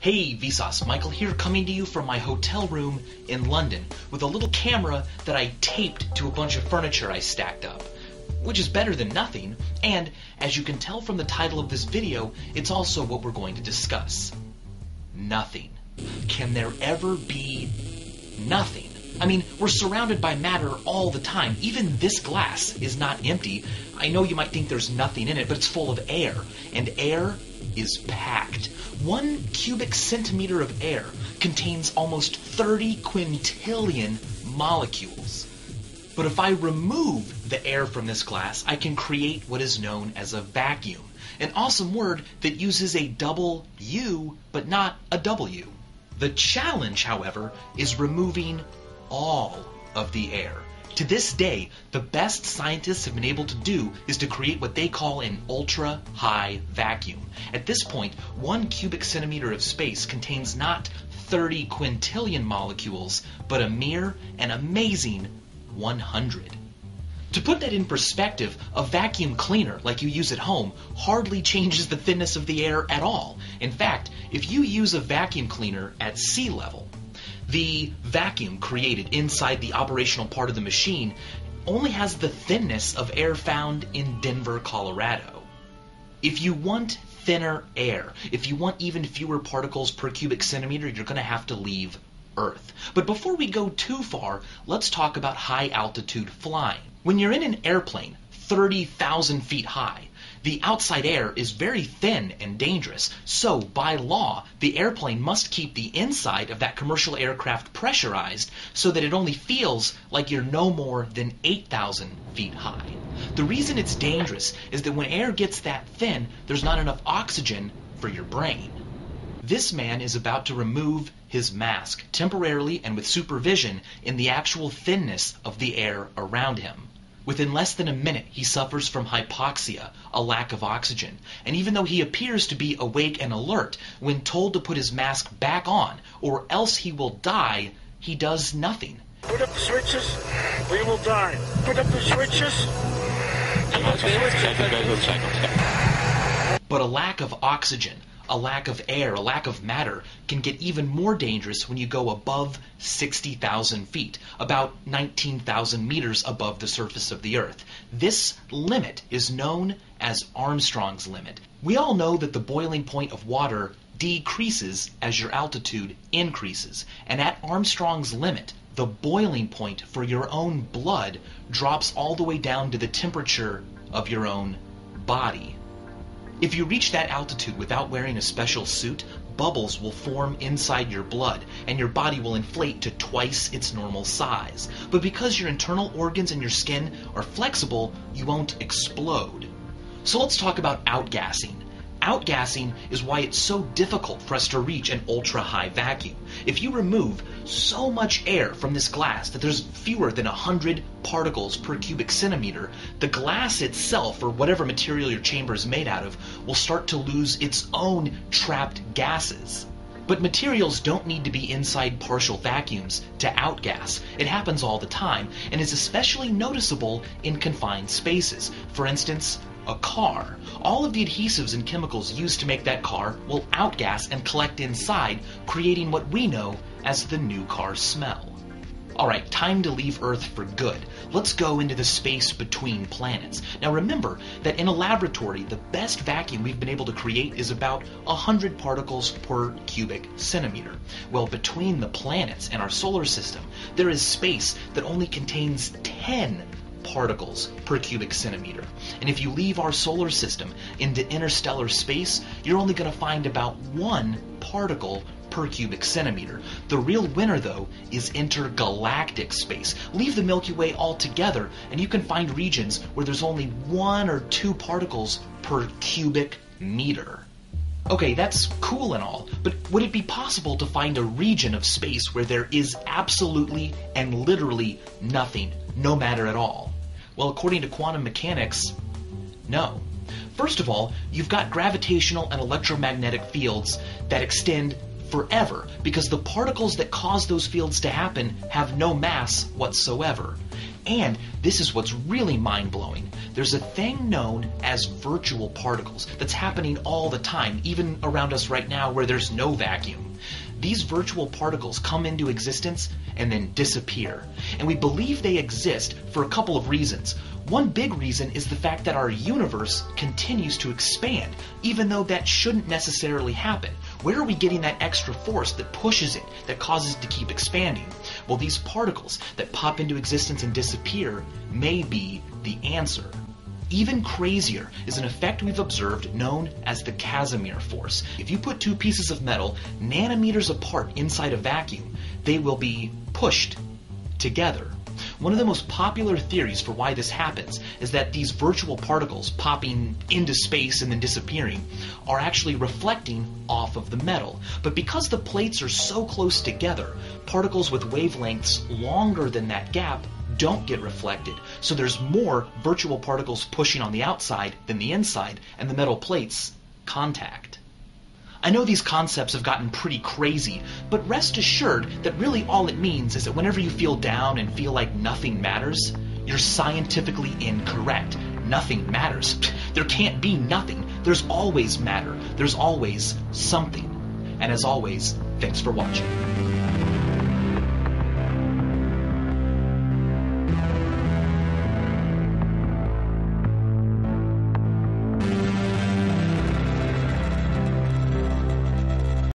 Hey Vsauce, Michael here, coming to you from my hotel room in London with a little camera that I taped to a bunch of furniture I stacked up. Which is better than nothing, and as you can tell from the title of this video, it's also what we're going to discuss. Nothing. Can there ever be nothing? I mean, we're surrounded by matter all the time. Even this glass is not empty. I know you might think there's nothing in it, but it's full of air, and air is packed. 1 cubic centimeter of air contains almost 30 quintillion molecules. But if I remove the air from this glass, I can create what is known as a vacuum, an awesome word that uses a double U, but not a W. The challenge, however, is removing all of the air. To this day, the best scientists have been able to do is to create what they call an ultra-high vacuum. At this point, 1 cubic centimeter of space contains not 30 quintillion molecules, but a mere and amazing 100. To put that in perspective, a vacuum cleaner like you use at home hardly changes the thinness of the air at all. In fact, if you use a vacuum cleaner at sea level, the vacuum created inside the operational part of the machine only has the thinness of air found in Denver, Colorado. If you want thinner air, if you want even fewer particles per cubic centimeter, you're going to have to leave Earth. But before we go too far, let's talk about high altitude flying. When you're in an airplane 30,000 feet high, the outside air is very thin and dangerous, so by law, the airplane must keep the inside of that commercial aircraft pressurized so that it only feels like you're no more than 8,000 feet high. The reason it's dangerous is that when air gets that thin, there's not enough oxygen for your brain. This man is about to remove his mask temporarily and with supervision in the actual thinness of the air around him. Within less than a minute, he suffers from hypoxia, a lack of oxygen. And even though he appears to be awake and alert, when told to put his mask back on, or else he will die, he does nothing. Put up the switches, or you will die. Put up the switches. But a lack of oxygen, a lack of air, a lack of matter can get even more dangerous when you go above 60,000 feet, about 19,000 meters above the surface of the Earth. This limit is known as Armstrong's limit. We all know that the boiling point of water decreases as your altitude increases, and at Armstrong's limit, the boiling point for your own blood drops all the way down to the temperature of your own body. If you reach that altitude without wearing a special suit, bubbles will form inside your blood, and your body will inflate to twice its normal size. But because your internal organs and your skin are flexible, you won't explode. So let's talk about outgassing. Outgassing is why it's so difficult for us to reach an ultra-high vacuum. If you remove so much air from this glass that there's fewer than 100 particles per cubic centimeter, the glass itself, or whatever material your chamber is made out of, will start to lose its own trapped gases. But materials don't need to be inside partial vacuums to outgas. It happens all the time, and is especially noticeable in confined spaces. For instance, a car. All of the adhesives and chemicals used to make that car will outgas and collect inside, creating what we know as the new car smell. Alright, time to leave Earth for good. Let's go into the space between planets. Now remember that in a laboratory, the best vacuum we've been able to create is about 100 particles per cubic centimeter. Well, between the planets and our solar system, there is space that only contains 10 particles per cubic centimeter. And if you leave our solar system into interstellar space, you're only going to find about 1 particle per cubic centimeter. The real winner, though, is intergalactic space. Leave the Milky Way altogether, and you can find regions where there's only 1 or 2 particles per cubic meter. Okay, that's cool and all, but would it be possible to find a region of space where there is absolutely and literally nothing, no matter at all? Well, according to quantum mechanics, no. First of all, you've got gravitational and electromagnetic fields that extend forever, because the particles that cause those fields to happen have no mass whatsoever. And this is what's really mind-blowing. There's a thing known as virtual particles that's happening all the time, even around us right now where there's no vacuum. These virtual particles come into existence and then disappear. And we believe they exist for a couple of reasons. One big reason is the fact that our universe continues to expand, even though that shouldn't necessarily happen. Where are we getting that extra force that pushes it, that causes it to keep expanding? Well, these particles that pop into existence and disappear may be the answer. Even crazier is an effect we've observed known as the Casimir force. If you put two pieces of metal nanometers apart inside a vacuum, they will be pushed together. One of the most popular theories for why this happens is that these virtual particles popping into space and then disappearing are actually reflecting off of the metal. But because the plates are so close together, particles with wavelengths longer than that gap don't get reflected. So there's more virtual particles pushing on the outside than the inside, and the metal plates contact. I know these concepts have gotten pretty crazy, but rest assured that really all it means is that whenever you feel down and feel like nothing matters, you're scientifically incorrect. Nothing matters. There can't be nothing. There's always matter. There's always something. And as always, thanks for watching.